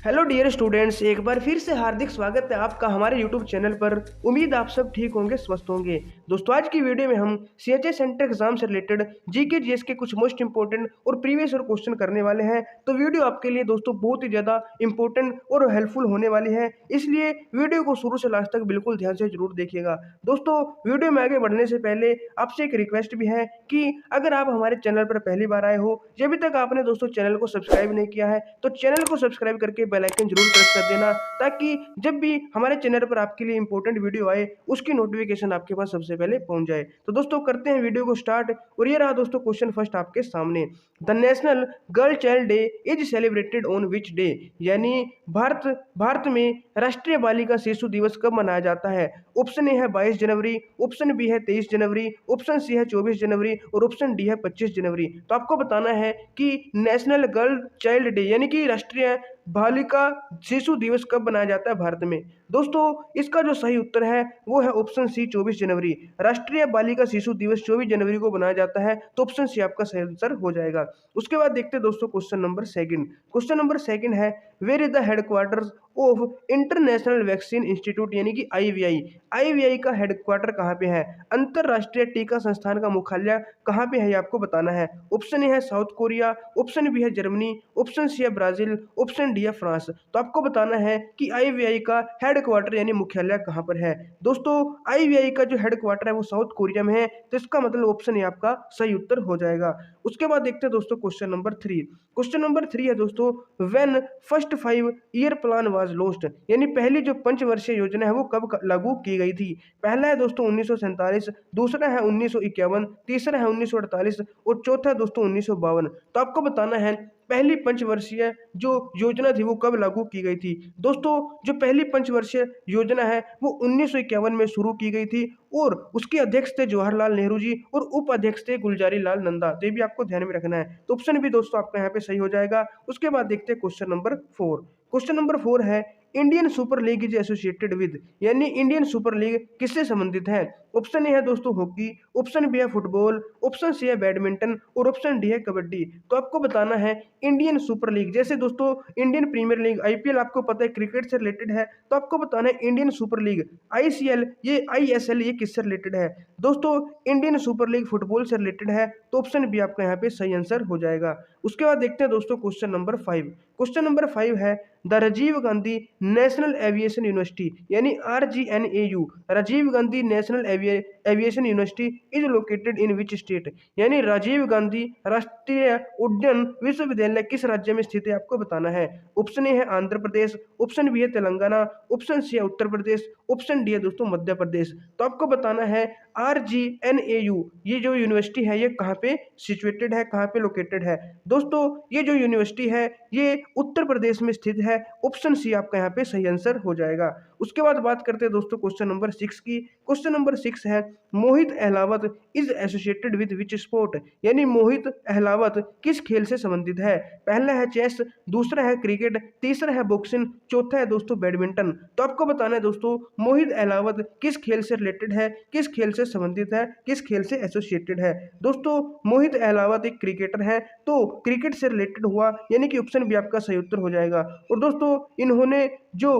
Hello dear students, एक बार फिर से हार्दिक स्वागत है आपका हमारे यूट्यूब चैनल पर। उम्मीद आप सब ठीक होंगे, स्वस्थ होंगे। दोस्तों, आज की वीडियो में हम सीएचएस सेंटर एग्जाम से रिलेटेड जीके जीएस के कुछ मोस्ट इंपॉर्टेंट और प्रीवियस और क्वेश्चन करने वाले हैं। तो वीडियो आपके लिए दोस्तों बहुत ही ज़्यादा इंपॉर्टेंट और हेल्पफुल होने वाली है, इसलिए वीडियो को शुरू से लास्ट तक बिल्कुल ध्यान से जरूर देखिएगा। दोस्तों, वीडियो में आगे बढ़ने से पहले आपसे एक रिक्वेस्ट भी है कि अगर आप हमारे चैनल पर पहली बार आए हो, जब अभी तक आपने दोस्तों चैनल को सब्सक्राइब नहीं किया है, तो चैनल को सब्सक्राइब करके बेल आइकन जरूर प्रेस कर देना, ताकि जब भी हमारे चैनल पर आपके लिए इंपॉर्टेंट वीडियो आए उसकी नोटिफिकेशन आपके पास सबसे पहले पहुंच जाए। तो दोस्तों, करते हैं वीडियो को स्टार्ट। और ये रहा दोस्तों क्वेश्चन फर्स्ट आपके सामने। The national girl child day is celebrated on which day? यानी भारत में राष्ट्रीय बालिका शिशु दिवस कब मनाया जाता है? ऑप्शन ए है 22 जनवरी, ऑप्शन बी है 23 जनवरी, ऑप्शन सी है 24 जनवरी और ऑप्शन डी है 25 जनवरी। तो आपको बताना है कि नेशनल गर्ल चाइल्ड डे यानी कि राष्ट्रीय बालिका शिशु दिवस कब मनाया जाता है भारत में। दोस्तों, इसका जो सही उत्तर है वो है ऑप्शन सी 24 जनवरी। राष्ट्रीय बालिका शिशु दिवस 24 जनवरी को मनाया जाता है, तो ऑप्शन सी आपका सही आंसर हो जाएगा। उसके बाद देखते हैं दोस्तों question number second. Question number second है, where is the headquarters of international vaccine institute यानी कि आईवीआई। आईवीआई का हेडक्वार्टर कहाँ पे है? अंतरराष्ट्रीय टीका संस्थान का मुख्यालय कहाँ पे है, ये आपको बताना है। ऑप्शन ए है साउथ कोरिया, ऑप्शन बी है जर्मनी, ऑप्शन सी है ब्राजील, ऑप्शन डी है फ्रांस। तो आपको बताना है कि आईवीआई का हेडक्वार्टर यानी मुख्यालय कहाँ पर है। दोस्तों, आईवीआई का जो हेडक्वार्टर है वो साउथ कोरिया में है, तो इसका मतलब ऑप्शन ए आपका सही उत्तर हो जाएगा। उसके बाद देखते हैं दोस्तों question number three. Question number three है दोस्तों, when first 5 year plan was launched, यानी पहली जो पंचवर्षीय योजना है वो कब लागू की गई थी? पहला है दोस्तों 1947, दूसरा है 1951, तीसरा है 1948 और चौथा है दोस्तों 1952। तो आपको बताना है पहली पंचवर्षीय जो योजना थी वो कब लागू की गई थी। दोस्तों, जो पहली पंचवर्षीय योजना है वो 1951 में शुरू की गई थी और उसके अध्यक्ष थे जवाहरलाल नेहरू जी और उपाध्यक्ष थे गुलजारी लाल नंदा। तो ये भी आपको ध्यान में रखना है, तो ऑप्शन भी दोस्तों आपका यहाँ पे सही हो जाएगा। उसके बाद देखते हैं question number four. Question number four है, Indian super league is associated with, यानी इंडियन सुपर लीग किससे संबंधित है? ऑप्शन ए है दोस्तों हॉकी, ऑप्शन बी है फुटबॉल, ऑप्शन सी है बैडमिंटन और ऑप्शन डी है कबड्डी। तो आपको बताना है इंडियन सुपर लीग, जैसे दोस्तों इंडियन प्रीमियर लीग आईपीएल आपको पता है क्रिकेट से रिलेटेड है, तो आपको बताना है इंडियन सुपर लीग आईसीएल ये आईएसएल ये किससे रिलेटेड है? दोस्तों, इंडियन सुपर लीग फुटबॉल से रिलेटेड है, तो ऑप्शन बी आपका यहाँ पे सही आंसर हो जाएगा। उसके बाद देखते हैं दोस्तों question number five. Question number five है, the Rajiv Gandhi national aviation university यानी RGNAU, Rajiv Gandhi national aviation university is located in which state, यानी राजीव गांधी राष्ट्रीय उड्डयन विश्वविद्यालय किस राज्य में स्थित है, आपको बताना है। ऑप्शन ए है आंध्र प्रदेश, ऑप्शन बी है तेलंगाना, ऑप्शन सी है उत्तर प्रदेश, ऑप्शन डी है दोस्तों मध्य प्रदेश। तो आपको बताना है आरजीएनएयू ये जो यूनिवर्सिटी है ये कहाँ पे सिचुएटेड है, कहाँ पे लोकेटेड है। दोस्तों, ये जो यूनिवर्सिटी है ये उत्तर प्रदेश में स्थित है, ऑप्शन सी आपका यहाँ पे सही आंसर हो जाएगा। उसके बाद बात करते हैं दोस्तों क्वेश्चन नंबर सिक्स की। क्वेश्चन नंबर सिक्स है, Mohit Ahlawat is associated with which sport, यानी मोहित अहलावत किस खेल से संबंधित है? पहला है चेस, दूसरा है क्रिकेट, तीसरा है बॉक्सिंग, चौथा है दोस्तों बैडमिंटन। तो आपको बताना है दोस्तों मोहित अहलावत किस खेल से रिलेटेड है, किस खेल से संबंधित है, किस खेल से एसोसिएटेड है। दोस्तों, मोहित अहलावत एक क्रिकेटर है, तो क्रिकेट से रिलेटेड हुआ, यानी कि ऑप्शन भी आपका सही उत्तर हो जाएगा। और दोस्तों, इन्होंने जो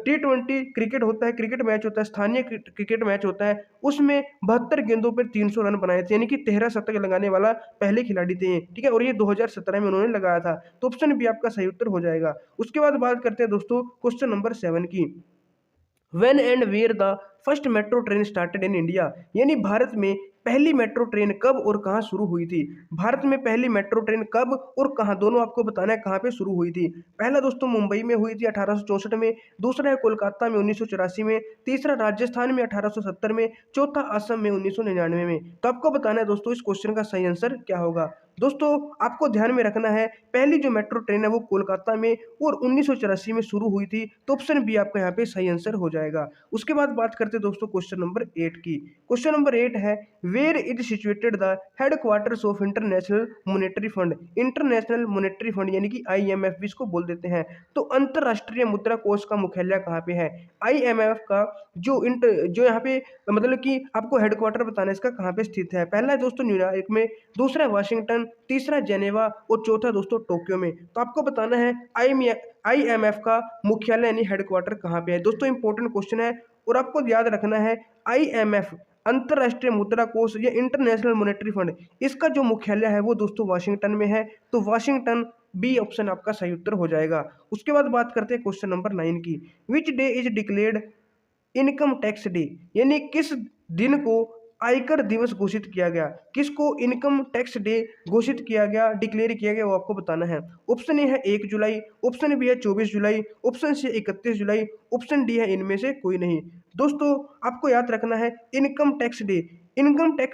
T20 क्रिकेट होता है, क्रिकेट मैच होता है, स्थानीय क्रिकेट मैच होता है, उसमें 72 गेंदों पर 300 रन बनाए थे, यानी कि 13 शतक लगाने वाला पहले खिलाड़ी थे, ठीक है। और ये 2017 में उन्होंने लगाया था, तो ऑप्शन भी आपका सही उत्तर हो जाएगा। उसके बाद बात करते हैं दोस्तों क्वेश्चन नंबर 7 की। When and where the first metro train started in India, यानी भारत में पहली मेट्रो ट्रेन कब और कहाँ शुरू हुई थी? भारत में पहली मेट्रो ट्रेन कब और कहाँ, दोनों आपको बताना है कहाँ पे शुरू हुई थी। पहला दोस्तों मुंबई में हुई थी 1864 में, दूसरा है कोलकाता में 1984 में, तीसरा राजस्थान में 1870 में, चौथा असम में 1999 में। तो आपको बताना है दोस्तों इस क्वेश्चन का सही आंसर क्या होगा। दोस्तों, आपको ध्यान में रखना है पहली जो मेट्रो ट्रेन है वो कोलकाता में और 1984 में शुरू हुई थी, तो ऑप्शन बी आपका यहाँ पे सही आंसर हो जाएगा। उसके बाद बात करते हैं दोस्तों क्वेश्चन नंबर 8 की। क्वेश्चन नंबर 8 है, where is situated the headquarters of International Monetary Fund. International Monetary Fund यानी कि आईएमएफ भी इसको बोल देते हैं, तो अंतरराष्ट्रीय मुद्रा कोष का मुख्यालय कहाँ पे है? आईएमएफ का जो यहाँ पे मतलब कि आपको हेडक्वार्टर बताना है इसका कहाँ पे स्थित है। पहला है दोस्तों न्यूयॉर्क में, दूसरा है वाशिंगटन, तीसरा जेनेवा और चौथा दोस्तों टोक्यो में। तो आपको बताना है IMF का मुख्यालय यानी हेडक्वार्टर कहाँ पे है। दोस्तों इंपॉर्टेंट क्वेश्चन है और आपको याद रखना है IMF अंतरराष्ट्रीय मुद्रा कोष या इंटरनेशनल मॉनेटरी फंड, इसका जो मुख्यालय है वो दोस्तों वाशिंगटन में है। तो वाशिंगटन बी ऑप्शन आपका सही उत्तर हो जाएगा। उसके बाद बात करते हैं क्वेश्चन नंबर 9 की। Which day is declared income tax day, यानी किस दिन को आयकर दिवस घोषित किया गया, किसको इनकम टैक्स डे घोषित किया गया, डिक्लेयर किया गया, वो आपको बताना है। ऑप्शन ए है 1 जुलाई, ऑप्शन बी है 24 जुलाई, ऑप्शन सी 31 जुलाई, ऑप्शन डी है इनमें से कोई नहीं। दोस्तों आपको याद रखना है इनकम टैक्स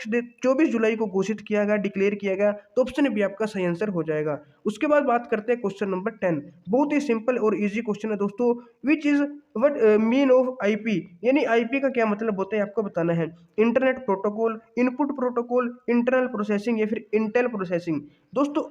डे 24 जुलाई को घोषिट किया गया, डिक्लेयर किया गया। तो ऑप्शन बी आपका सही आंसर हो जाएगा। उसके बाद बात करते हैं क्वेश्चन नंबर 10। बहुत ही सिंपल और इजी क्वेश्चन है दोस्तों। Which is what mean of IP, यानी आईपी का क्या मतलब होता है आपको बताना है। Internet protocol, input protocol, internal processing या फिर इंटेल प्रोसेसिंग। दोस्तों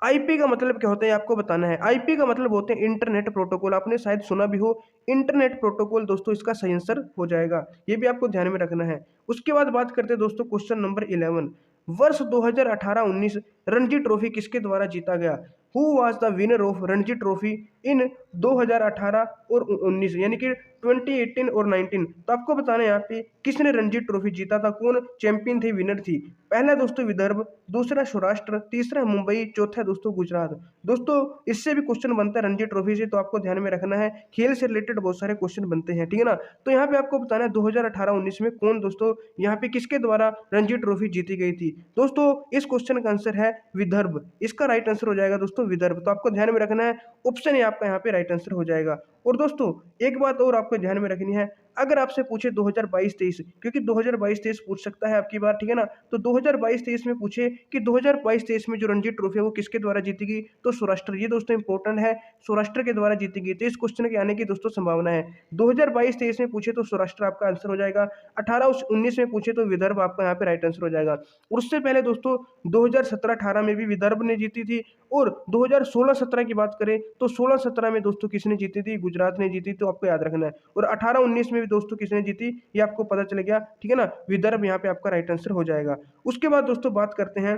आईपी का मतलब क्या होता है आपको बताना है। आईपी का मतलब होते हैं इंटरनेट प्रोटोकॉल, आपने शायद सुना भी हो इंटरनेट प्रोटोकॉल। दोस्तों इसका सही आंसर हो जाएगा, ये भी आपको ध्यान में रखना है। उसके बाद बात करते हैं दोस्तों क्वेश्चन नंबर 11। वर्ष 2018-19 रणजी ट्रॉफी किसके द्वारा जीता गया। Who was the winner of Ranji trophy in 2018 और 19, यानी कि 2018 और 19। तो आपको बताना है यहाँ पे किसने रणजी ट्रॉफी जीता था, कौन चैंपियन थी, विनर थी। पहला दोस्तों विदर्भ, दूसरा सौराष्ट्र, तीसरा मुंबई, चौथा दोस्तों गुजरात। दोस्तों इससे भी क्वेश्चन बनता है रणजी ट्रॉफी से, तो आपको ध्यान में रखना है। खेल से रिलेटेड बहुत सारे क्वेश्चन बनते हैं, ठीक है ना। तो यहाँ पे आपको बताना है 2018-19 में कौन दोस्तों यहाँ पे किसके द्वारा रणजी ट्रॉफी जीती गई थी। दोस्तों इस क्वेश्चन का आंसर है विदर्भ, इसका राइट आंसर हो जाएगा दोस्तों विदर्भ। तो आपको ध्यान में रखना है, ऑप्शन ए आपका यहाँ पे राइट आंसर हो जाएगा। और दोस्तों एक बात और आपको ध्यान में रखनी है, अगर आपसे पूछे 2022-23, क्योंकि 2022-23 पूछ सकता है आपकी बार, ठीक है ना। तो 2022-23 में पूछे कि 2022-23 में जो रणजी ट्रॉफी है वो किसके द्वारा जीती गई, तो सौराष्ट्र, ये दोस्तों इंपॉर्टेंट है, सौराष्ट्र के द्वारा जीती गई। तो इस क्वेश्चन के आने की दोस्तों संभावना है। 2022-23 में पूछे तो सौराष्ट्र आपका आंसर हो जाएगा, 18-19 में पूछे तो विदर्भ आपका यहाँ पे राइट आंसर हो जाएगा। उससे पहले दोस्तों 2017-18 में भी विदर्भ ने जीती थी, और 2016-17 की बात करें तो 16-17 में दोस्तों किसने जीती थी, गुजरात ने जीती। तो आपको याद रखना है। और 18-19 में भी दोस्तों किसने जीती, ये आपको पता चल गया, ठीक है ना। विदर्भ यहाँ पे आपका राइट आंसर हो जाएगा। उसके बाद दोस्तों बात करते हैं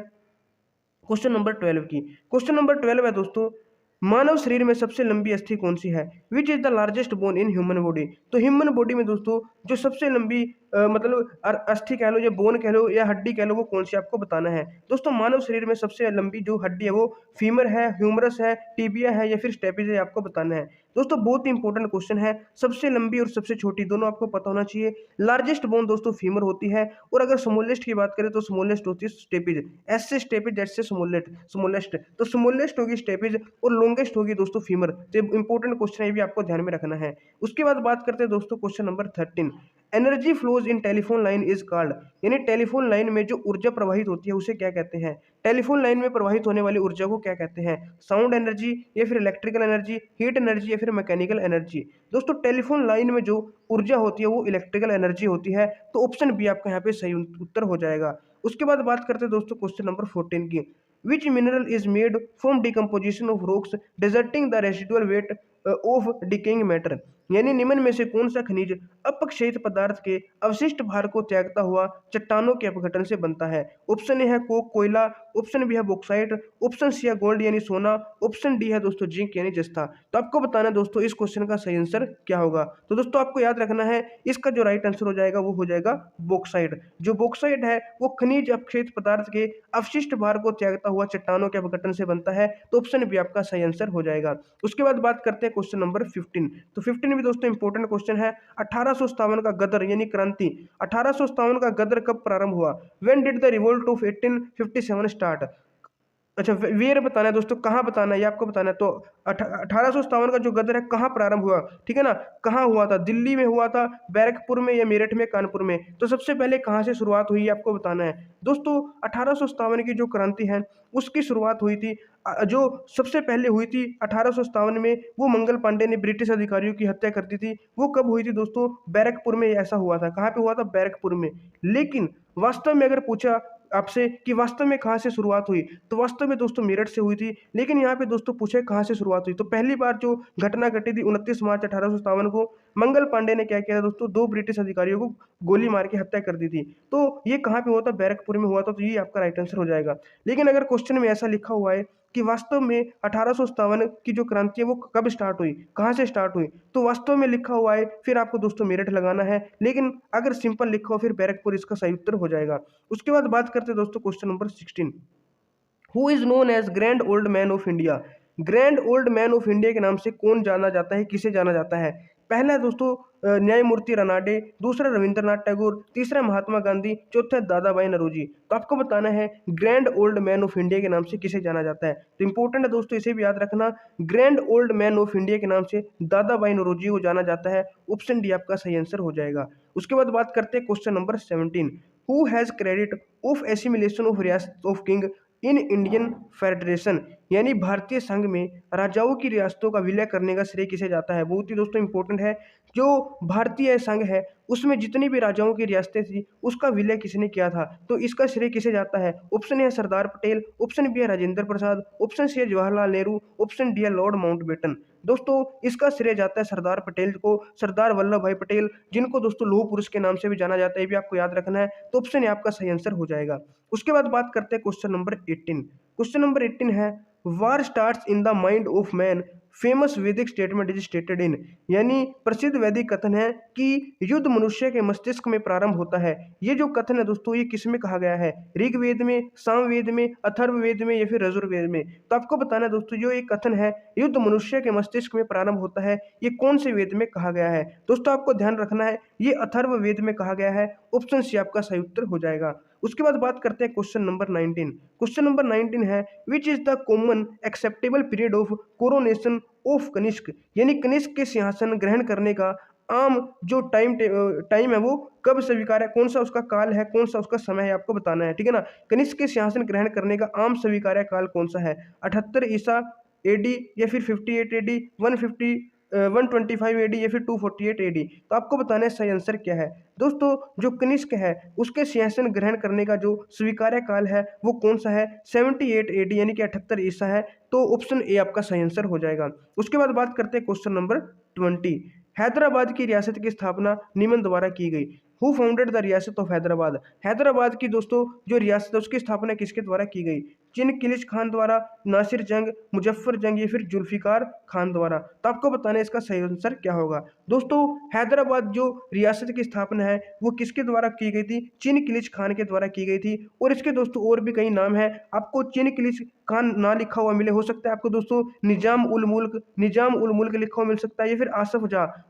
क्वेश्चन नंबर 12 की। क्वेश्चन नंबर 12 है दोस्तों, मानव शरीर में सबसे लंबी अस्थि कौन सी है। Which is the largest bone in human body. तो ह्यूमन बॉडी में दोस्तों जो सबसे लंबी मतलब अस्थि कह लो या बोन कह लो या हड्डी कह लो, वो कौन सी आपको बताना है। दोस्तों मानव शरीर में सबसे लंबी जो हड्डी है वो फीमर है, ह्यूमरस है, टिबिया है या फिर स्टेपिज है, आपको बताना है। दोस्तों बहुत ही इंपॉर्टेंट क्वेश्चन है, सबसे लंबी और सबसे छोटी दोनों आपको पता होना चाहिए। लार्जेस्ट बोन दोस्तों फीमर होती है, और अगर स्मॉलेस्ट की बात करें तो स्मॉलेस्ट होती है स्टेपिज, एस से स्टेपिज, जेड से स्मॉलेस्ट। तो स्मॉलेस्ट होगी स्टेपिज और लॉन्गेस्ट होगी दोस्तों फीमर। तो इंपॉर्टेंट क्वेश्चन है, ये भी आपको ध्यान में रखना है। उसके बाद बात करते हैं दोस्तों question number 13। Energy flows in telephone line is called, यानी टेलीफोन लाइन में जो ऊर्जा प्रवाहित होती है उसे क्या कहते हैं। टेलीफोन लाइन में प्रवाहित होने वाली ऊर्जा को क्या कहते हैं, साउंड एनर्जी या फिर इलेक्ट्रिकल एनर्जी, हीट एनर्जी या फिर मैकेनिकल एनर्जी। दोस्तों टेलीफोन लाइन में जो ऊर्जा होती है वो इलेक्ट्रिकल एनर्जी होती है। तो ऑप्शन बी आपका यहाँ पे सही उत्तर हो जाएगा। उसके बाद बात करते हैं दोस्तों क्वेश्चन नंबर 14 की। Which mineral is made from decomposition of rocks deserting the residual weight of decaying matter, यानी निम्न में से कौन सा खनिज अपक्षयित पदार्थ के अवशिष्ट भार को त्यागता हुआ चट्टानों के अपघटन से बनता है। ऑप्शन ए है कोक कोयला, ऑप्शन बी है बॉक्साइट, ऑप्शन सी है गोल्ड यानी सोना, ऑप्शन डी है दोस्तों जिंक यानी जस्ता। तो आपको बताना है दोस्तों इस क्वेश्चन का सही आंसर क्या होगा। तो दोस्तों आपको याद रखना है, इसका जो राइट आंसर हो जाएगा वो हो जाएगा बॉक्साइट। जो बॉक्साइट है वो खनिज अपक्षयित पदार्थ के अवशिष्ट भार को त्यागता हुआ चट्टानों के अपघटन से बनता है। तो ऑप्शन बी आपका सही आंसर हो जाएगा। उसके बाद बात करते हैं क्वेश्चन नंबर 15। तो 15 भी दोस्तों इंपॉर्टेंट क्वेश्चन है। 1857 का गदर यानी क्रांति, 1857 का गदर कब प्रारंभ हुआ। When did the revolt of 1857 start. अच्छा वेयर बताना है दोस्तों, कहाँ बताना है, ये आपको बताना है। तो 1857 का जो गदर है कहाँ प्रारंभ हुआ, ठीक है ना। कहाँ हुआ था, दिल्ली में हुआ था, बैरकपुर में या मेरठ में, कानपुर में। तो सबसे पहले कहाँ से शुरुआत हुई आपको बताना है। दोस्तों 1857 की जो क्रांति है उसकी शुरुआत हुई थी, जो सबसे पहले हुई थी 1857 में, वो मंगल पांडे ने ब्रिटिश अधिकारियों की हत्या कर दी थी। वो कब हुई थी दोस्तों, बैरकपुर में ऐसा हुआ था। कहाँ पे हुआ था, बैरकपुर में। लेकिन वास्तव में अगर पूछा आपसे कि वास्तव में कहाँ से शुरुआत हुई, तो वास्तव में दोस्तों मेरठ से हुई थी। लेकिन यहाँ पे दोस्तों पूछे कहाँ से शुरुआत हुई, तो पहली बार जो घटना घटी थी 29 मार्च 1857 को मंगल पांडे ने क्या किया था दोस्तों, 2 ब्रिटिश अधिकारियों को गोली मार के हत्या कर दी थी। तो ये कहाँ पे हुआ था, बैरकपुर में हुआ था, तो ये आपका राइट आंसर हो जाएगा। लेकिन अगर क्वेश्चन में ऐसा लिखा हुआ है कि वास्तव में 1857 की जो क्रांति है वो कब स्टार्ट हुई, कहाँ से स्टार्ट हुई, तो वास्तव में लिखा हुआ है फिर आपको दोस्तों मेरठ लगाना है। लेकिन अगर सिंपल लिखा हो फिर बैरकपुर इसका सही उत्तर हो जाएगा। उसके बाद बात करते हैं दोस्तों question number 16। Who is known as grand old man of India. Grand old man of India के नाम से कौन जाना जाता है, किसे जाना जाता है। पहला है दोस्तों न्यायमूर्ति रनाडे, दूसरा रविंद्रनाथ टैगोर, तीसरा महात्मा गांधी, चौथा दादा भाई नौरोजी। तो आपको बताना है grand old man of India के नाम से किसे जाना जाता है। तो इंपॉर्टेंट है दोस्तों, इसे भी याद रखना, grand old man of India के नाम से दादा भाई नौरोजी को जाना जाता है। ऑप्शन डी आपका सही आंसर हो जाएगा। उसके बाद बात करते हैं question number 17। Who has credit of assimilation of riyasat of king in Indian federation, यानी भारतीय संघ में राजाओं की रियासतों का विलय करने का श्रेय किसे जाता है। बहुत ही दोस्तों इंपॉर्टेंट है, जो भारतीय संघ है उसमें जितनी भी राजाओं की रियासतें थी उसका विलय किसने किया था, तो इसका श्रेय किसे जाता है। ऑप्शन ए है सरदार पटेल, ऑप्शन बी है राजेंद्र प्रसाद, ऑप्शन सी है जवाहरलाल नेहरू, ऑप्शन डी है लॉर्ड माउंटबेटन। दोस्तों इसका श्रेय जाता है सरदार पटेल को, सरदार वल्लभ भाई पटेल, जिनको दोस्तों लौह पुरुष के नाम से भी जाना जाता है, ये भी आपको याद रखना है। तो ऑप्शन ए आपका सही आंसर हो जाएगा। उसके बाद बात करते हैं क्वेश्चन नंबर 18। क्वेश्चन नंबर 18 है war starts in the mind of man, famous Vedic statement is stated in, यानी प्रसिद्ध वैदिक कथन है कि युद्ध मनुष्य के मस्तिष्क में प्रारंभ होता है। ये जो कथन है दोस्तों ये किस में कहा गया है, ऋग्वेद में, सामवेद में, अथर्ववेद में या फिर यजुर्वेद में। तो आपको बताना है दोस्तों जो एक कथन है युद्ध मनुष्य के मस्तिष्क में प्रारंभ होता है, ये कौन से वेद में कहा गया है। दोस्तों आपको ध्यान रखना है ये अथर्ववेद में कहा गया है। ऑप्शन सी आपका सही उत्तर हो जाएगा। उसके बाद बात करते हैं क्वेश्चन नंबर 19। क्वेश्चन नंबर 19 है which is the common acceptable period of coronation of Kanishka, यानी कनिष्क के सिंहासन ग्रहण करने का आम जो टाइम है वो कब स्वीकार है, कौन सा उसका काल है, कौन सा उसका समय है, आपको बताना है, ठीक है ना। कनिष्क के सिंहासन ग्रहण करने का आम स्वीकार्य काल कौन सा है, 78 ईसा एडी या फिर 58 एडी, 125 एडी या फिर 248 एडी। तो आपको बताना है सही आंसर क्या है। दोस्तों जो कनिष्क है उसके सिंहासन ग्रहण करने का जो स्वीकार्य काल है वो कौन सा है, 78 एडी यानी कि 78 ईसा है। तो ऑप्शन ए आपका सही आंसर हो जाएगा। उसके बाद बात करते हैं क्वेश्चन नंबर 20। हैदराबाद की रियासत की स्थापना निम्न द्वारा की गई। हु फाउंडेड द रियासत ऑफ हैदराबाद। हैदराबाद की दोस्तों जो रियासत है उसकी स्थापना किसके द्वारा की गई, चिनकिलिश खान द्वारा, नासिर जंग, मुजफ्फर जंग या फिर जुल्फिकार खान द्वारा। तो आपको बताना है इसका सही आंसर क्या होगा। दोस्तों हैदराबाद जो रियासत की स्थापना है वो किसके द्वारा की गई थी, चिनकिलिश खान के द्वारा की गई थी। और इसके दोस्तों और भी कई नाम है, आपको चिनकिलिश खान ना लिखा हुआ मिले, हो सकता है आपको दोस्तों निजाम उल मुल्क लिखा हुआ मिल सकता है, या फिर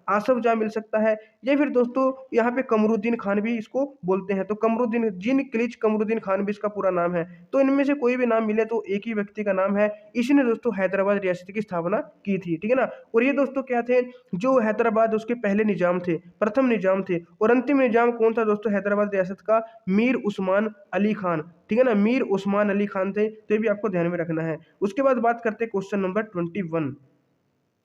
आसफ जा मिल सकता है, या फिर दोस्तों यहाँ पे कमरुद्दीन खान भी इसको बोलते हैं। तो कमरुद्दीन जिन किलिच कमरुद्दीन खान भी इसका पूरा नाम है। तो इनमें से कोई भी नाम मिले तो एक ही व्यक्ति का नाम है, इसने दोस्तों हैदराबाद रियासत की स्थापना की थी, ठीक है ना। और ये दोस्तों क्या थे, जो हैदराबाद उसके पहले निजाम थे, प्रथम निजाम थे, और अंतिम निजाम कौन था दोस्तों हैदराबाद रियासत का, मीर उस्मान अली खान, ठीक है ना, मीर उस्मान अली खान थे। तो ये भी आपको ध्यान में रखना है। उसके बाद बात करते हैं क्वेश्चन नंबर 21।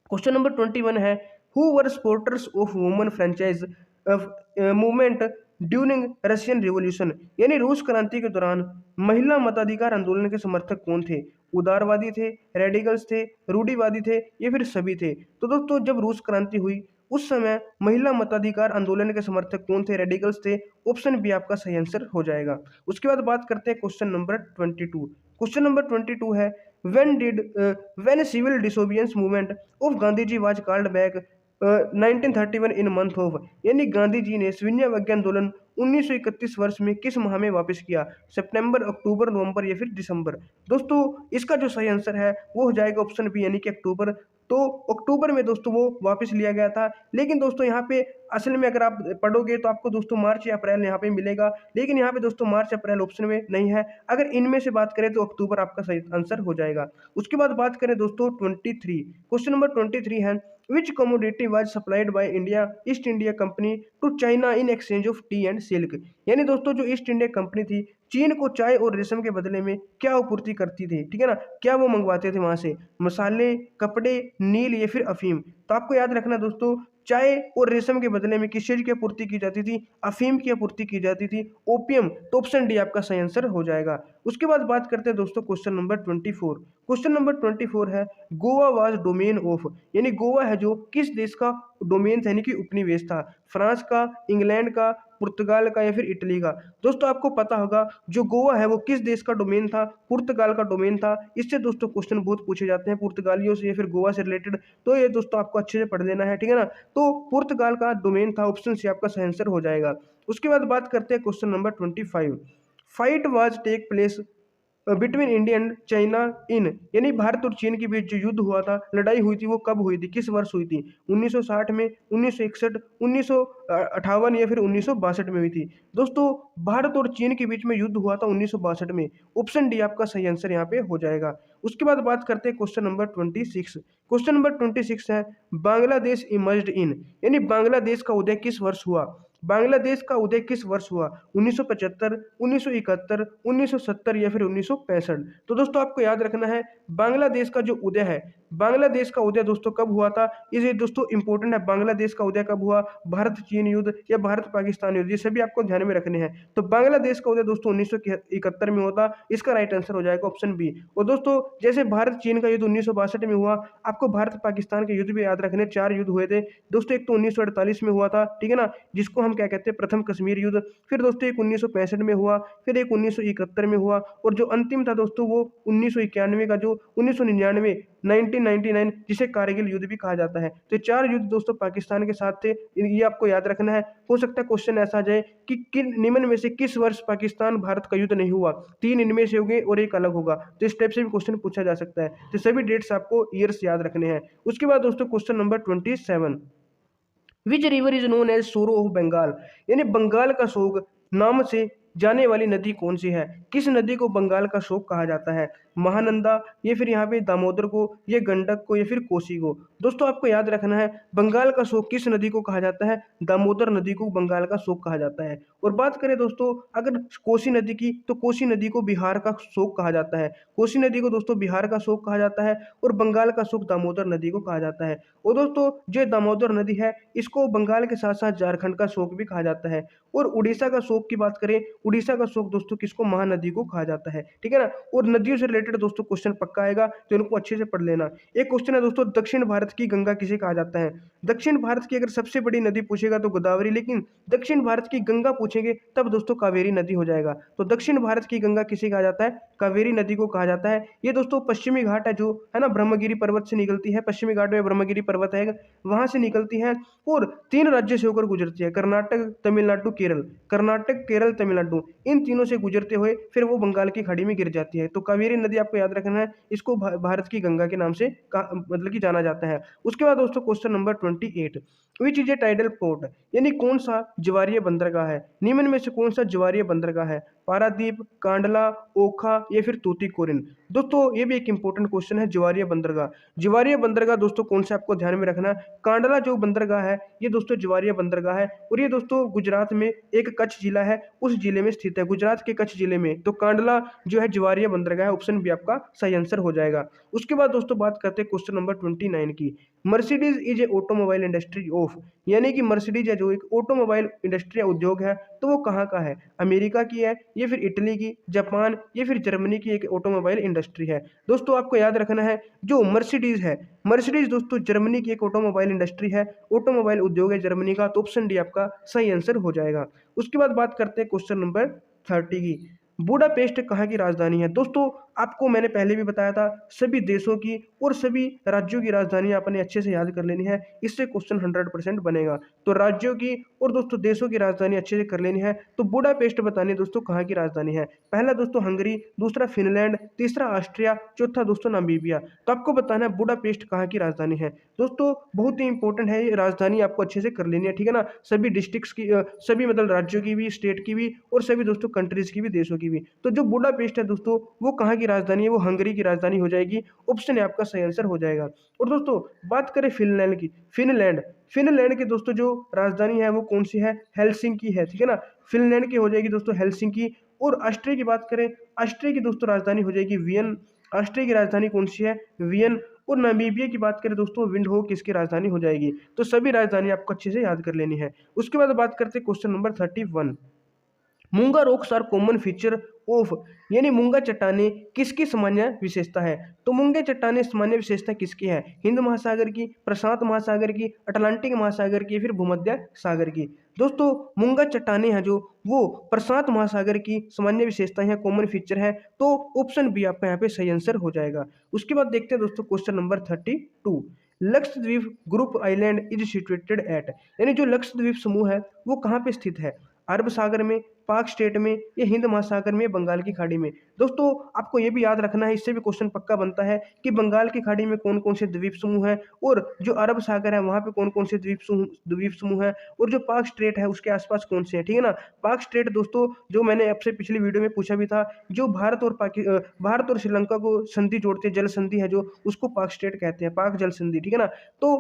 क्वेश्चन नंबर 21 है who were supporters of women franchise movement during Russian revolution, यानी रूस क्रांति के दौरान महिला मताधिकार आंदोलन के समर्थक कौन थे, उदारवादी थे, रेडिकल्स थे, रूढ़िवादी थे या फिर सभी थे। तो दोस्तों जब रूस क्रांति हुई उस समय महिला मताधिकार आंदोलन के समर्थक कौन थे, रेडिकल्स थे। ऑप्शन बी आपका सही आंसर हो जाएगा। उसके बाद बात करते हैं क्वेश्चन नंबर 22। क्वेश्चन नंबर 22 है when civil disobedience movement of Gandhi ji was called back 1931 in month of, यानी गांधी जी ने सविनय अवज्ञा आंदोलन 1931 वर्ष में किस माह में वापस किया, सितंबर, अक्टूबर, नवंबर या फिर दिसंबर। दोस्तों इसका जो सही आंसर है वो हो जाएगा ऑप्शन बी यानी कि अक्टूबर। तो अक्टूबर में दोस्तों वो वापस लिया गया था। लेकिन दोस्तों यहाँ पे असल में अगर आप पढ़ोगे तो आपको दोस्तों मार्च या अप्रैल यहाँ पे मिलेगा, लेकिन यहाँ पे दोस्तों मार्च अप्रैल ऑप्शन में नहीं है। अगर इनमें से बात करें तो अक्टूबर आपका सही आंसर हो जाएगा। उसके बाद बात करें दोस्तों 23। क्वेश्चन नंबर 23 है which commodity was supplied by India East India company to China in exchange of tea and silk, यानी दोस्तों जो ईस्ट इंडिया कंपनी थी चीन को चाय और रेशम के बदले में क्या आपूर्ति करती थी, ठीक है ना, क्या वो मंगवाते थे वहां से, मसाले, कपड़े, नील या फिर अफीम। तो आपको याद रखना दोस्तों चाय और रेशम के बदले में किस चीज की आपूर्ति की जाती थी? अफीम की आपूर्ति की जाती थी, ओपियम। तो ऑप्शन डी आपका सही आंसर हो जाएगा। उसके बाद बात करते हैं दोस्तों क्वेश्चन नंबर 24। क्वेश्चन नंबर 24 है गोवा वाज डोमेन ऑफ, यानी गोवा है जो किस देश का डोमेन था, यानी कि उपनिवेश था? फ्रांस का, इंग्लैंड का, पुर्तगाल का या फिर इटली का? दोस्तों आपको पता होगा जो गोवा है वो किस देश का डोमेन था? पुर्तगाल का डोमेन था। इससे दोस्तों क्वेश्चन बहुत पूछे जाते हैं पुर्तगालियों से या फिर गोवा से रिलेटेड, तो ये दोस्तों आपको अच्छे से पढ़ लेना है, ठीक है ना। तो पुर्तगाल का डोमेन था, ऑप्शन सी आपका सही आंसर हो जाएगा। उसके बाद बात करते हैं question number 25। Fight was take place between India and China in, यानी भारत और चीन के बीच जो युद्ध हुआ था, लड़ाई हुई थी, वो कब हुई थी, किस वर्ष हुई थी? 1960 में, 1961, 1958 या फिर 1962 में हुई थी? दोस्तों भारत और चीन के बीच में युद्ध हुआ था 1962 में। ऑप्शन डी आपका सही आंसर यहाँ पे हो जाएगा। उसके बाद बात करते हैं क्वेश्चन नंबर 26। क्वेश्चन नंबर 26 है बांग्लादेश इमर्ज्ड इन, यानी बांग्लादेश का उदय किस वर्ष हुआ? बांग्लादेश का उदय किस वर्ष हुआ? 1975, 1971, 1970 या फिर 1965? तो दोस्तों आपको याद रखना है बांग्लादेश का जो उदय है, बांग्लादेश का उदय दोस्तों कब हुआ था? ये दोस्तों इंपॉर्टेंट है, बांग्लादेश का उदय कब हुआ? भारत चीन युद्ध या भारत पाकिस्तान युद्ध, ये सभी आपको ध्यान में रखने हैं। तो बांग्लादेश का उदय दोस्तों 1971 में होता, इसका राइट आंसर हो जाएगा ऑप्शन बी। और दोस्तों जैसे भारत चीन का युद्ध 1962 में हुआ, आपको भारत पाकिस्तान के युद्ध भी याद रखने, 4 युद्ध हुए थे दोस्तों। एक तो 1948 में हुआ था, ठीक है ना, जिसको हम क्या कहते हैं, प्रथम कश्मीर युद्ध। फिर दोस्तों एक 1965 में हुआ, फिर एक 1971 में हुआ, और जो अंतिम था दोस्तों वो 1991 का, जो 1999 1999, जिसे कारगिल युद्ध भी कहा जाता है। तो 4 युद्ध दोस्तों पाकिस्तान के साथ थे, ये आपको याद रखना है। हो सकता है क्वेश्चन ऐसा आ जाए कि किन निम्न में से किस वर्ष पाकिस्तान भारत का युद्ध नहीं हुआ? 3 इनमें से होंगे और एक अलग होगा, तो इस टाइप से भी क्वेश्चन पूछा जा सकता है। तो सभी डेट्स आपको ईयर्स याद रखने हैं। उसके बाद दोस्तों question number 27। Which river is known as sorrow of Bengal, यानी बंगाल का शोक नाम से जाने वाली नदी कौन सी है? किस नदी को बंगाल का शोक कहा जाता है? महानंदा, या फिर यहाँ पे दामोदर को, या गंडक को, या फिर कोसी को? दोस्तों आपको याद रखना है बंगाल का शोक किस नदी को कहा जाता है? दामोदर नदी को बंगाल का शोक कहा जाता है। और बात करें दोस्तों अगर कोसी नदी की, तो कोसी नदी को बिहार का शोक कहा जाता है। कोसी नदी को दोस्तों बिहार का शोक कहा जाता है, और बंगाल का शोक दामोदर नदी को कहा जाता है। और दोस्तों जो दामोदर नदी है, इसको बंगाल के साथ साथ झारखंड का शोक भी कहा जाता है। और उड़ीसा का शोक की बात करें, उड़ीसा का शोक दोस्तों किसको? महानदी को कहा जाता है, ठीक है ना। और नदियों से रिलेटेड दोस्तों क्वेश्चन पक्का आएगा, तो इनको अच्छे से पढ़ लेना। एक क्वेश्चन है दोस्तों दक्षिण भारत की गंगा किसे कहा जाता है? दक्षिण भारत की अगर सबसे बड़ी नदी पूछेगा तो गोदावरी, लेकिन दक्षिण भारत की गंगा पूछेंगे तब दोस्तों कावेरी नदी हो जाएगा। तो दक्षिण भारत की गंगा किसे कहा जाता है? कावेरी नदी को कहा जाता है। ये दोस्तों पश्चिमी घाट है जो है ना, ब्रह्मगिरी पर्वत से निकलती है। पश्चिमी घाट में ब्रह्मगिरी पर्वत है, वहां से निकलती है और 3 राज्य से होकर गुजरती है, कर्नाटक, तमिलनाडु, केरल। कर्नाटक, केरल, तमिलनाडु, इन तीनों से गुजरते हुए फिर वो बंगाल की खाड़ी में गिर जाती है। तो कावेरी नदी आपको याद रखना है, इसको भारत की गंगा के नाम से मतलब कि जाना जाता है। उसके बाद दोस्तों question number 28। Which is a tidal port, यानी कौन सा ज्वारीय बंदरगाह है? निम्न में से कौन सा ज्वारीय बंदरगाह है? पारादीप, कांडला, ओखा या फिर तूतीकोरिन? दोस्तों ये भी एक इंपॉर्टेंट क्वेश्चन है, ज्वारीय बंदरगाह। ज्वारीय बंदरगाह दोस्तों कौन सा आपको ध्यान में रखना है? कांडला जो बंदरगाह है ये दोस्तों ज्वारीय बंदरगाह है, और ये दोस्तों गुजरात में एक कच्छ जिला है, उस जिले में स्थित है, गुजरात के कच्छ जिले में। तो कांडला जो है ज्वारीय बंदरगाह है, ऑप्शन बी आपका सही आंसर हो जाएगा। उसके बाद दोस्तों बात करते हैं क्वेश्चन नंबर 29 की। Mercedes is a automobile industry of, यानी कि मर्सिडीज है जो एक ऑटोमोबाइल इंडस्ट्री उद्योग है, तो वो कहाँ का है? अमेरिका की है, या फिर इटली की, जापान या फिर जर्मनी की एक ऑटोमोबाइल इंडस्ट्री है? दोस्तों आपको याद रखना है जो मर्सिडीज है, मर्सिडीज दोस्तों जर्मनी की एक ऑटोमोबाइल इंडस्ट्री है, ऑटोमोबाइल उद्योग है जर्मनी का। तो ऑप्शन डी आपका सही आंसर हो जाएगा। उसके बाद बात करते हैं क्वेश्चन नंबर 30 की। बुडापेस्ट कहाँ की राजधानी है? दोस्तों आपको मैंने पहले भी बताया था, सभी देशों की और सभी राज्यों की राजधानी आपने अच्छे से याद कर लेनी है, इससे क्वेश्चन 100% बनेगा। तो राज्यों की और दोस्तों देशों की राजधानी अच्छे से कर लेनी है। तो बुडापेस्ट बतानी है दोस्तों कहाँ की राजधानी है। पहला दोस्तों हंगरी, दूसरा फिनलैंड, तीसरा ऑस्ट्रिया, चौथा दोस्तों नामीबिया। तो आपको बताना है बुडापेस्ट कहाँ की राजधानी है। दोस्तों बहुत ही इंपॉर्टेंट है, ये राजधानी आपको अच्छे से कर लेनी है, ठीक है ना। सभी डिस्ट्रिक्ट्स की सभी मतलब राज्यों की भी, स्टेट की भी, और सभी दोस्तों कंट्रीज की भी, देशों की भी। तो जो बुडापेस्ट है दोस्तों वो कहाँ की राजधानी है? वो हंगरी की राजधानी हो जाएगी, ऑप्शन ए आपका सही आंसर हो जाएगा। और दोस्तों बात करें फिनलैंड की, फिनलैंड, फिनलैंड की दोस्तों जो राजधानी है वो कौन सी है? हेलसिंकी है, ठीक है ना। फिनलैंड की हो जाएगी दोस्तों हेलसिंकी। और ऑस्ट्रिया की बात करें, ऑस्ट्रिया की दोस्तों राजधानी हो जाएगी वियन। ऑस्ट्रिया की राजधानी कौन सी है? वियन। और नामीबिया की बात करें दोस्तों, विंडहोक किसकी राजधानी हो जाएगी। तो सभी राजधानी आपको अच्छे से याद कर लेनी है। उसके बाद बात करते हैं question number 31। Moonga rocks are common feature of, यानी मूंगा चट्टाने किसकी सामान्य विशेषता है। तो मूंगे चट्टाने सामान्य विशेषता किसकी है? हिंद महासागर की, प्रशांत महासागर की, अटलांटिक महासागर की, फिर भूमध्य सागर की। दोस्तों मूंगा चट्टाने हैं जो वो प्रशांत महासागर की सामान्य विशेषता है, कॉमन फीचर है। तो ऑप्शन बी आपका यहाँ पे सही आंसर हो जाएगा। उसके बाद देखते हैं दोस्तों question number 32। Lakshadweep group island is situated at, यानी जो लक्षद्वीप समूह है वो कहाँ पे स्थित है? अरब सागर में, पाक स्टेट में, या हिंद महासागर में, बंगाल की खाड़ी में। दोस्तों आपको ये भी याद रखना है, इससे भी क्वेश्चन पक्का बनता है कि बंगाल की खाड़ी में कौन कौन से द्वीप समूह हैं, और जो अरब सागर है वहाँ पे कौन कौन से द्वीप समूह हैं, और जो पाक स्टेट है उसके आसपास कौन से हैं, ठीक है ना। पाक स्टेट दोस्तों जो मैंने आपसे पिछली वीडियो में पूछा भी था, जो भारत और श्रीलंका को संधि जोड़ते जल संधि है जो, उसको पाक स्टेट कहते हैं, पाक जल संधि, ठीक है ना। तो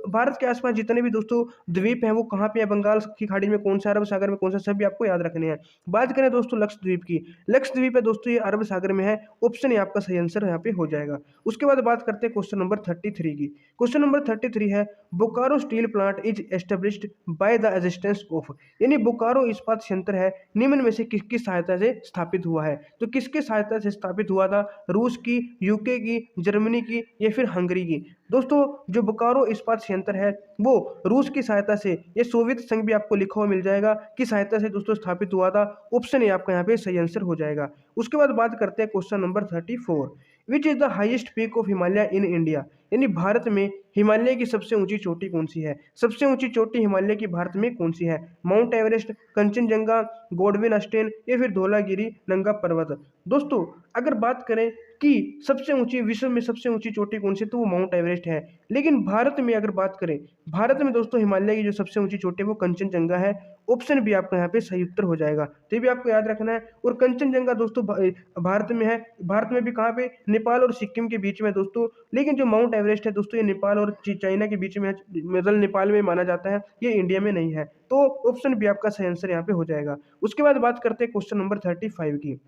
भारत के आसपास जितने भी दोस्तों द्वीप हैं वो कहाँ पे है, बंगाल की खाड़ी में कौन सा, अरब सागर में कौन सा, सभी आपको याद रखने हैं। बात करें दोस्तों लक्षद्वीप की, लक्षद्वीप है दोस्तों ये अरब सागर में है। ऑप्शन ए आपका सही आंसर यहाँ पे हो जाएगा। उसके बाद बात करते हैं क्वेश्चन नंबर 33 की। क्वेश्चन नंबर 33 है Bokaro steel plant is established by the existence of, यानी बोकारो इस्पात संयंत्र है निम्न में से किसकी सहायता से स्थापित हुआ है। तो किसकी सहायता से स्थापित हुआ था? रूस की, यूके की, जर्मनी की, या फिर हंगरी की। दोस्तों जो बोकारो इस्पात संयंत्र है वो रूस की सहायता से, ये सोवियत संघ भी आपको लिखा हुआ मिल जाएगा, की सहायता से दोस्तों स्थापित हुआ था। ऑप्शन ए आपका यहाँ पे सही आंसर हो जाएगा। उसके बाद बात करते हैं question number 34। Which is the highest peak of Himalaya in India, यानी भारत में हिमालय की सबसे ऊंची चोटी कौन सी है? सबसे ऊंची चोटी हिमालय की भारत में कौन सी है? माउंट एवरेस्ट, कंचनजंगा, गोडविन अस्टेन, या फिर धौलागिरी नंगा पर्वत। दोस्तों अगर बात करें कि सबसे ऊंची, विश्व में सबसे ऊंची चोटी कौन सी, तो वो माउंट एवरेस्ट है। लेकिन भारत में अगर बात करें, भारत में दोस्तों हिमालय की जो सबसे ऊंची चोटी है वो कंचनजंगा है। ऑप्शन भी आपका यहाँ पे सही उत्तर हो जाएगा, तो ये भी आपको याद रखना है। और कंचनजंगा दोस्तों भारत में है, भारत में भी कहाँ पे? नेपाल और सिक्किम के बीच में है दोस्तों। लेकिन जो माउंट एवरेस्ट है दोस्तों ये नेपाल और चाइना के बीच में है, मतलब नेपाल में माना जाता है, ये इंडिया में नहीं है। तो ऑप्शन भी आपका सही आंसर यहाँ पे हो जाएगा। उसके बाद बात करते हैं क्वेश्चन नंबर 35 की।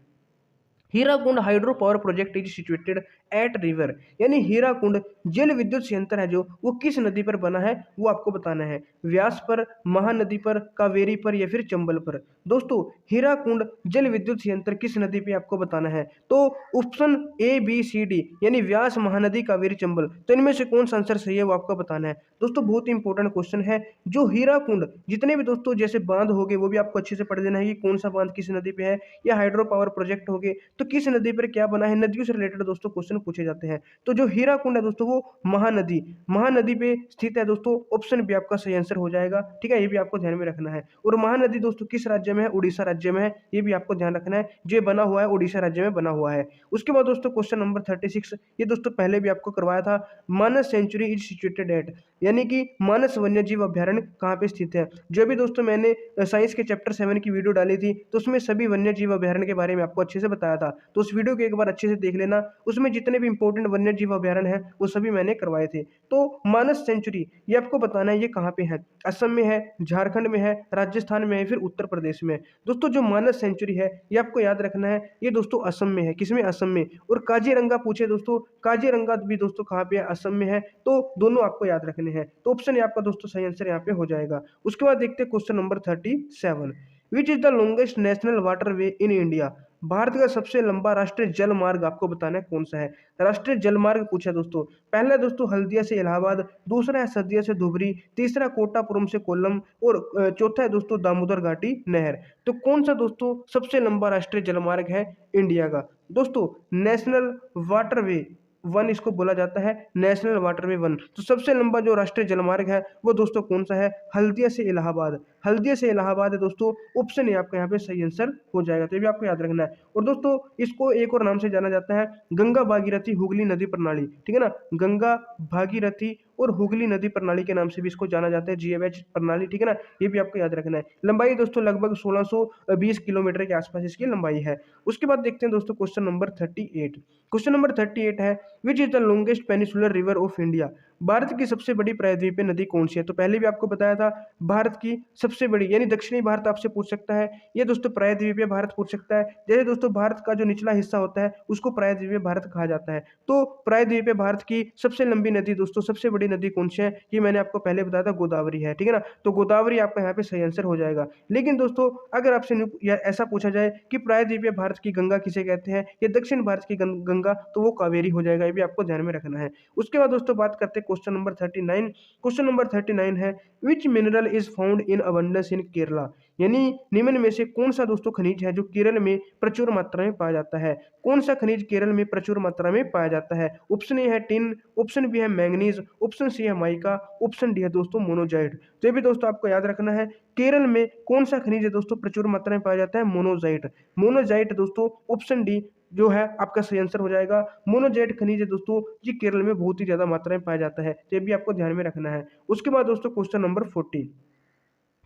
Hirakud hydro power project is situated at river, यानी हीराकुंड जल विद्युत संयंत्र है जो वो किस नदी पर बना है वो आपको बताना है। व्यास पर, महानदी पर, कावेरी पर, या फिर चंबल पर। दोस्तों हीराकुंड जल विद्युत संयंत्र किस नदी पे आपको बताना है। तो option A B C D, यानी व्यास, महानदी, कावेरी, चंबल, तो इनमें से कौन सा आंसर सही है वो आपको बताना है। दोस्तों बहुत ही इंपॉर्टेंट क्वेश्चन है। जो हीराकुंड जितने भी दोस्तों जैसे बांध हो गए वो भी आपको अच्छे से पढ़ लेना है कि कौन सा बांध किस नदी पे है, या हाइड्रो पावर प्रोजेक्ट हो गए तो किस नदी पर क्या बना है, नदियों से रिलेटेड दोस्तों क्वेश्चन पूछे जाते हैं। तो जो हीराकुंड है दोस्तों वो महानदी, महानदी पे स्थित है दोस्तों। ऑप्शन भी आपका सही आंसर हो जाएगा, ठीक है, ये भी आपको ध्यान में रखना है। और महानदी दोस्तों किस राज्य में है? उड़ीसा राज्य में है, ये भी आपको ध्यान रखना है। जो बना हुआ है उड़ीसा राज्य में बना हुआ है। उसके बाद दोस्तों क्वेश्चन नंबर 36, ये दोस्तों पहले भी आपको करवाया था। मानस सेंचुरी इज सिचुएटेड एट, यानी कि मानस वन्यजीव अभ्यारण्य कहाँ पे स्थित है। जो भी दोस्तों मैंने साइंस के चैप्टर 7 की वीडियो डाली थी तो उसमें सभी वन्यजीव अभ्यारण्य के बारे में आपको अच्छे से बताया था, तो उस वीडियो को एक बार अच्छे से देख लेना। उसमें जितने भी इंपॉर्टेंट वन्यजीव अभ्यारण्य हैं वो सभी मैंने करवाए थे। तो मानस सेंचुरी ये आपको बताना है ये कहाँ पे है, असम में है, झारखंड में है, राजस्थान में है, फिर उत्तर प्रदेश में। दोस्तों जो मानस सेंचुरी है ये आपको याद रखना है, ये दोस्तों असम में है। किसमें? असम में। और काजीरंगा पूछे दोस्तों, काजीरंगा भी दोस्तों कहाँ पे है? असम में है। तो दोनों आपको याद रखने हैं। तो ऑप्शन आपका दोस्तों सही आंसर यहाँ पे हो जाएगा। उसके बाद देखते हैं question number 37। Which is the longest national water way in India, Bharat का सबसे लंबा राष्ट्रीय जल मार्ग आपको बताना है कौन सा है। राष्ट्रीय जल मार्ग पूछा दोस्तों, पहला दोस्तों हल्दिया से इलाहाबाद, दूसरा है सदिया से धुबरी, तीसरा कोटापुरम से कोल्लम, और चौथा है दोस्तों दामोदर घाटी नहर। तो कौन सा दोस्तों सबसे लंबा राष्ट्रीय जल मार्ग है इंडिया का? दोस्तों नेशनल वाटरवे वन इसको बोला जाता है, नेशनल वाटरवे वन। तो सबसे लंबा जो राष्ट्रीय जलमार्ग है वो दोस्तों कौन सा है? हल्दिया से इलाहाबाद, हल्दिया से इलाहाबाद है दोस्तों। ऑप्शन है आपका यहाँ पे सही आंसर हो जाएगा, तो ये भी आपको याद रखना है। और दोस्तों इसको एक और नाम से जाना जाता है, गंगा भागीरथी हुगली नदी प्रणाली, ठीक है ना, गंगा भागीरथी और हुगली नदी प्रणाली के नाम से भी इसको जाना जाता है, GAVH प्रणाली, ठीक है ना, ये भी आपको याद रखना है। लंबाई दोस्तों लगभग 1620 किलोमीटर के आसपास इसकी लंबाई है। उसके बाद देखते हैं दोस्तों क्वेश्चन नंबर 38। क्वेश्चन नंबर 38 है which is the longest peninsular river of India, Bharat की सबसे बड़ी प्रायद्वीपीय नदी कौन सी है? तो पहले भी आपको बताया था भारत की सबसे बड़ी यानी दक्षिणी भारत आपसे पूछ सकता है, ये दोस्तों प्रायद्वीपीय भारत पूछ सकता है। जैसे दोस्तों भारत का जो निचला हिस्सा होता है उसको प्रायद्वीपीय भारत कहा जाता है। तो प्रायद्वीपीय भारत की सबसे लंबी नदी दोस्तों, सबसे बड़ी नदी कौन सी है? ये मैंने आपको पहले बताया था गोदावरी है, ठीक है ना। तो गोदावरी आपका यहाँ पे सही आंसर हो जाएगा। लेकिन दोस्तों अगर आपसे या ऐसा पूछा जाए कि प्रायद्वीपीय भारत की गंगा किसे कहते हैं या दक्षिण भारत की गंगा, तो वो कावेरी हो जाएगा। ये भी आपको ध्यान में रखना है। उसके बाद दोस्तों बात करते हैं क्वेश्चन नंबर 39। क्वेश्चन नंबर 39 है विच mineral is found in abundance in Kerala? यानी निम्न में से कौन सा दोस्तों खनिज है जो केरल में प्रचुर मात्रा में पाया जाता है? कौन सा खनिज केरल में प्रचुर मात्रा में पाया जाता है? ऑप्शन ए है टिन, ऑप्शन बी है मैंगनीज, ऑप्शन सी है माइका, ऑप्शन डी है दोस्तों मोनोजाइट। तो ये भी दोस्तों आपको याद रखना है, केरल में कौन सा खनिज है दोस्तों प्रचुर मात्रा में पाया जाता है? मोनोजाइट। मोनोजाइट दोस्तों ऑप्शन डी जो है आपका सही आंसर हो जाएगा। मोनोजाइट खनिज है दोस्तों ये केरल में बहुत ही ज्यादा मात्रा में पाया जाता है, तो ये भी आपको ध्यान में रखना है। उसके बाद दोस्तों क्वेश्चन नंबर 40।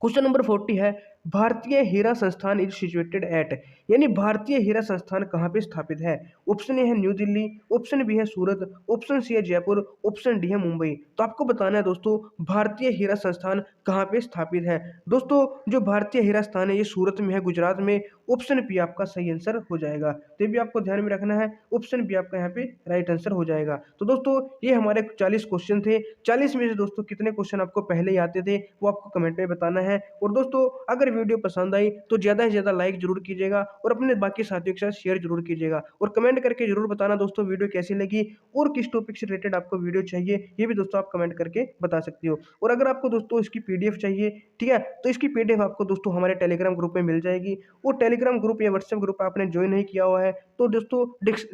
क्वेश्चन नंबर 40 है भारतीय हीरा संस्थान इज सिचुएटेड एट? यानी भारतीय हीरा संस्थान कहाँ पे स्थापित है? ऑप्शन ए है न्यू दिल्ली, ऑप्शन बी है सूरत, ऑप्शन सी है जयपुर, ऑप्शन डी है मुंबई। तो आपको बताना है दोस्तों भारतीय हीरा संस्थान कहाँ पे स्थापित है। दोस्तों जो भारतीय हीरा स्थान है ये सूरत में है, गुजरात में। ऑप्शन बी आपका सही आंसर हो जाएगा। तो ये भी आपको ध्यान में रखना है, ऑप्शन बी आपका यहाँ पे राइट आंसर हो जाएगा। तो दोस्तों ये हमारे 40 क्वेश्चन थे। 40 में से दोस्तों कितने क्वेश्चन आपको पहले ही आते थे वो आपको कमेंट में बताना है। और दोस्तों अगर वीडियो पसंद आई तो ज़्यादा से ज़्यादा लाइक जरूर कीजिएगा और अपने बाकी साथियों के साथ शेयर जरूर कीजिएगा। और कमेंट करके जरूर बताना दोस्तों वीडियो कैसी लगी और किस टॉपिक से रिलेटेड आपको वीडियो चाहिए, ये भी दोस्तों आप कमेंट करके बता सकते हो। और अगर आपको दोस्तों इसकी पीडीएफ चाहिए, ठीक है, तो इसकी पीडीएफ आपको दोस्तों हमारे टेलीग्राम ग्रुप में मिल जाएगी। वो टेलीग्राम ग्रुप या व्हाट्सएप ग्रुप आपने ज्वाइन नहीं किया हुआ है तो दोस्तों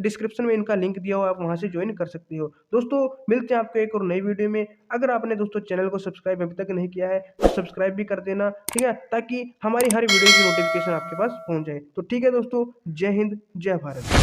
डिस्क्रिप्शन में इनका लिंक दिया हुआ है, आप वहां से ज्वाइन कर सकते हो। दोस्तों मिलते हैं आपको एक और नई वीडियो में। अगर आपने दोस्तों चैनल को सब्सक्राइब अभी तक नहीं किया है तो सब्सक्राइब भी कर देना, ठीक है, ताकि हमारी हर वीडियो की नोटिफिकेशन आपके पास पहुंच जाए। तो ठीक है दोस्तों, जय हिंद, जय भारत।